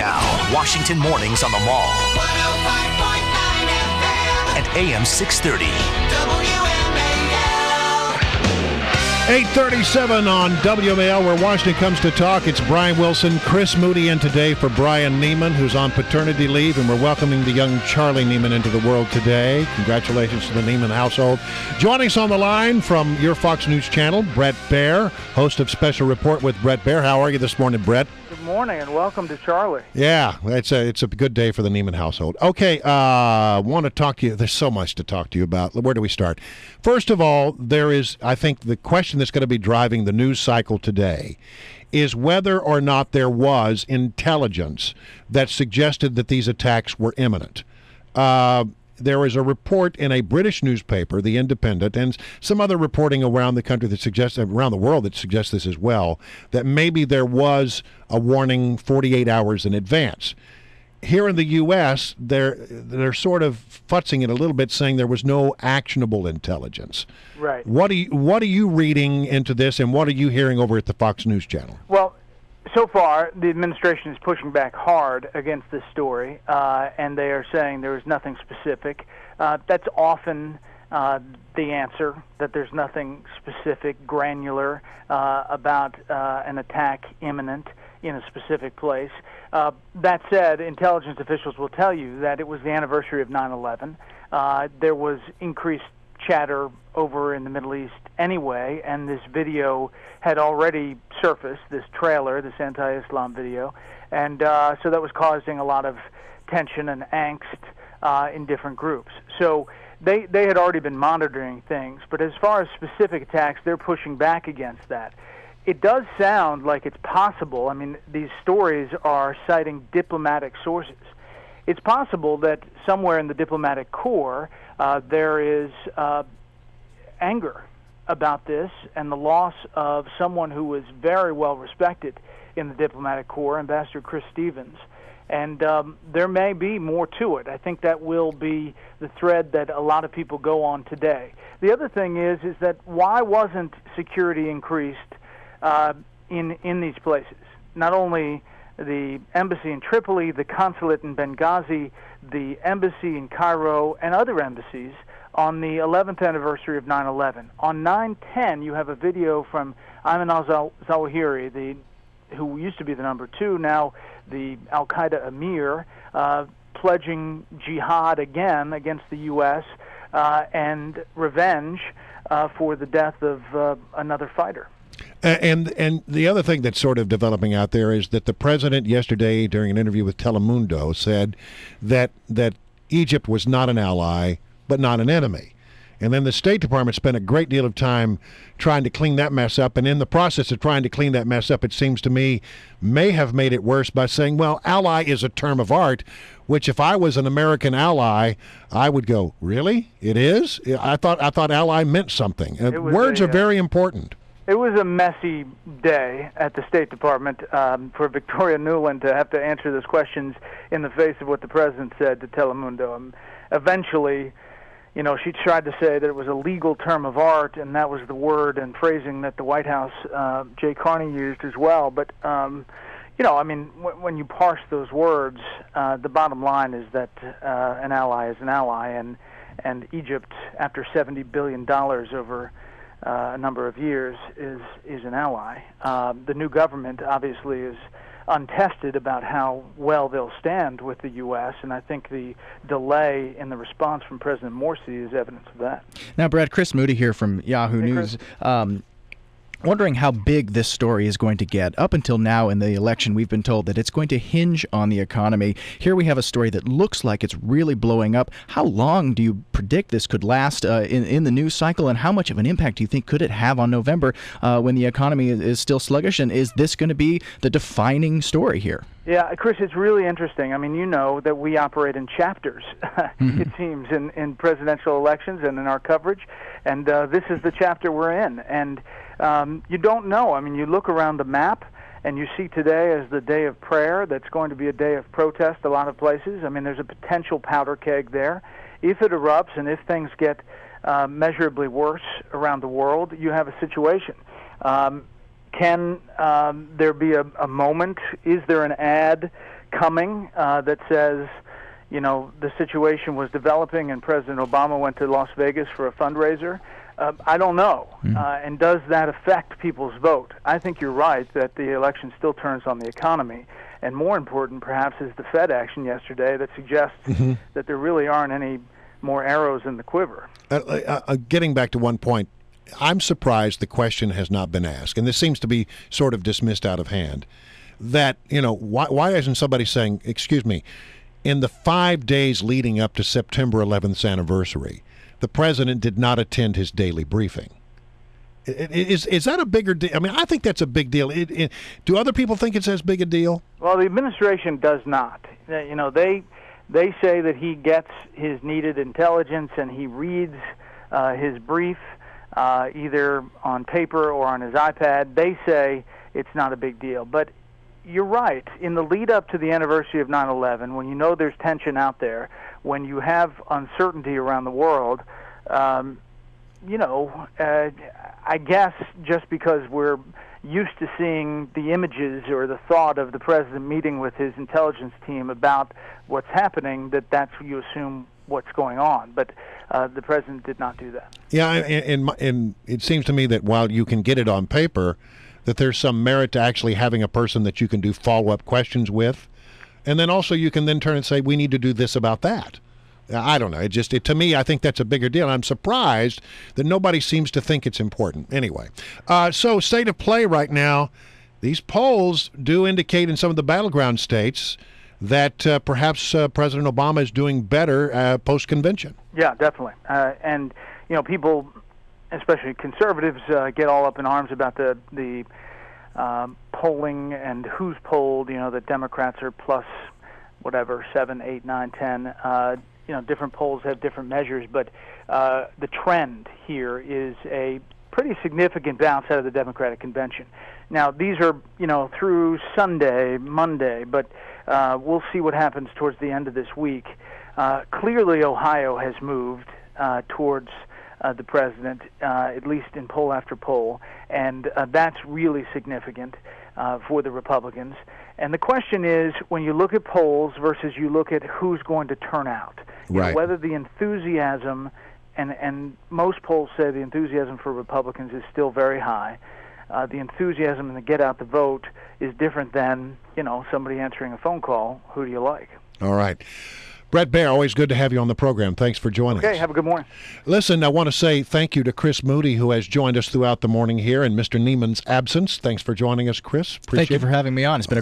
Now, Washington Mornings on the Mall. 105.9 FM. And AM 630. WMAL. 8:37 on WMAL, where Washington comes to talk. It's Brian Wilson, Chris Moody in today for Brian Neiman, who's on paternity leave, and we're welcoming the young Charlie Neiman into the world today. Congratulations to the Neiman household. Joining us on the line from your Fox News channel, Bret Baier, host of Special Report with Bret Baier. How are you this morning, Bret? Good morning, and welcome to Charlie. Yeah, it's a good day for the Neiman household. Okay, want to talk to you. There's so much to talk to you about. Where do we start? First of all, there is, I think, the question that's going to be driving the news cycle today is whether or not there was intelligence that suggested that these attacks were imminent. There is a report in a British newspaper, The Independent, and some other reporting around the country that suggests, around the world that suggests this as well, that maybe there was a warning 48 hours in advance. Here in the U.S., they're sort of futzing it a little bit, saying there was no actionable intelligence. Right. What are you reading into this, and what are you hearing over at the Fox News channel? Well, so far, the administration is pushing back hard against this story, and they are saying there is nothing specific. That's often the answer, that there's nothing specific, granular about an attack imminent in a specific place. That said, intelligence officials will tell you that it was the anniversary of 9/11. There was increased chatter over in the Middle East anyway, and this video had already surfaced, this trailer, this anti-Islam video, and so that was causing a lot of tension and angst in different groups. So they had already been monitoring things, but as far as specific attacks, they're pushing back against that. It does sound like it's possible. I mean, these stories are citing diplomatic sources. It's possible that somewhere in the diplomatic corps there is anger about this and the loss of someone who was very well respected in the diplomatic corps, Ambassador Chris Stevens. And there may be more to it. I think that will be the thread that a lot of people go on today. The other thing is that why wasn't security increased in these places? Not only the embassy in Tripoli, the consulate in Benghazi, the embassy in Cairo, and other embassies on the 11th anniversary of 9/11. On 9/10, you have a video from Ayman al-Zawahiri, who used to be the number 2, now the al-Qaeda emir, pledging jihad again against the U.S. And revenge for the death of another fighter. And the other thing that's sort of developing out there is that the president yesterday, during an interview with Telemundo, said that Egypt was not an ally, but not an enemy. And then the State Department spent a great deal of time trying to clean that mess up. And in the process of trying to clean that mess up, it seems to me, may have made it worse by saying, well, ally is a term of art, which if I was an American ally, I would go, really? It is? I thought ally meant something. Words are very important. It was a messy day at the State Department for Victoria Nuland to have to answer those questions in the face of what the president said to Telemundo. Eventually, she tried to say that it was a legal term of art, and that was the word and phrasing that the White House, Jay Carney, used as well. But, when you parse those words, the bottom line is that an ally is an ally, and Egypt, after $70 billion over a number of years, is an ally. The new government obviously is untested about how well they'll stand with the U.S., and I think the delay in the response from President Morsi is evidence of that. Now, Brad, Chris Moody here from Yahoo News. Wondering how big this story is going to get. Up until now in the election, we've been told that it's going to hinge on the economy. Here we have a story that looks like it's really blowing up. How long do you predict this could last in the news cycle, and how much of an impact do you think could it have on November when the economy is still sluggish? And is this going to be the defining story here? Yeah, Chris, it's really interesting. I mean, you know that we operate in chapters, it seems, in presidential elections and in our coverage. And this is the chapter we're in. And you don't know. I mean, you look around the map, and you see today as the day of prayer. That's going to be a day of protest a lot of places. I mean, there's a potential powder keg there. If it erupts and if things get measurably worse around the world, you have a situation. Can there be a moment? Is there an ad coming that says, the situation was developing and President Obama went to Las Vegas for a fundraiser? I don't know. And does that affect people's vote? I think you're right that the election still turns on the economy. And more important, perhaps, is the Fed action yesterday that suggests that there really aren't any more arrows in the quiver. Getting back to one point, I'm surprised the question has not been asked, and this seems to be sort of dismissed out of hand, that, why isn't somebody saying, excuse me, in the 5 days leading up to September 11th's anniversary, the president did not attend his daily briefing? Is that a bigger deal? I mean, I think that's a big deal. Do other people think it's as big a deal? Well, the administration does not. They say that he gets his needed intelligence and he reads his brief either on paper or on his iPad. They say it's not a big deal. But you're right. In the lead up to the anniversary of 9/11, when there's tension out there, when you have uncertainty around the world, I guess just because we're used to seeing the images or the thought of the president meeting with his intelligence team about what's happening, that's you assume what's going on. But the president did not do that. Yeah, and it seems to me that while you can get it on paper, that there's some merit to actually having a person that you can do follow-up questions with, and then also you can then turn and say, we need to do this about that. I don't know. To me, I think that's a bigger deal. I'm surprised that nobody seems to think it's important. Anyway, so state of play right now, these polls do indicate in some of the battleground states that perhaps President Obama is doing better post-convention. Yeah, definitely. And, people, especially conservatives, get all up in arms about the polling and who's polled. The Democrats are plus whatever, 7, 8, 9, 10. Different polls have different measures, but the trend here is a pretty significant bounce out of the Democratic convention. Now, these are, through Sunday, Monday, but we'll see what happens towards the end of this week. Clearly, Ohio has moved towards the president, at least in poll after poll, and that's really significant for the Republicans. And the question is, when you look at polls versus you look at who's going to turn out, whether the enthusiasm, and most polls say the enthusiasm for Republicans is still very high. The enthusiasm and the get out the vote is different than, somebody answering a phone call. Who do you like? All right. Bret Baier, always good to have you on the program. Thanks for joining us. Okay, have a good morning. Listen, I want to say thank you to Chris Moody, who has joined us throughout the morning here in Mr. Neiman's absence. Thanks for joining us, Chris. Thank you for having me on. It's been a great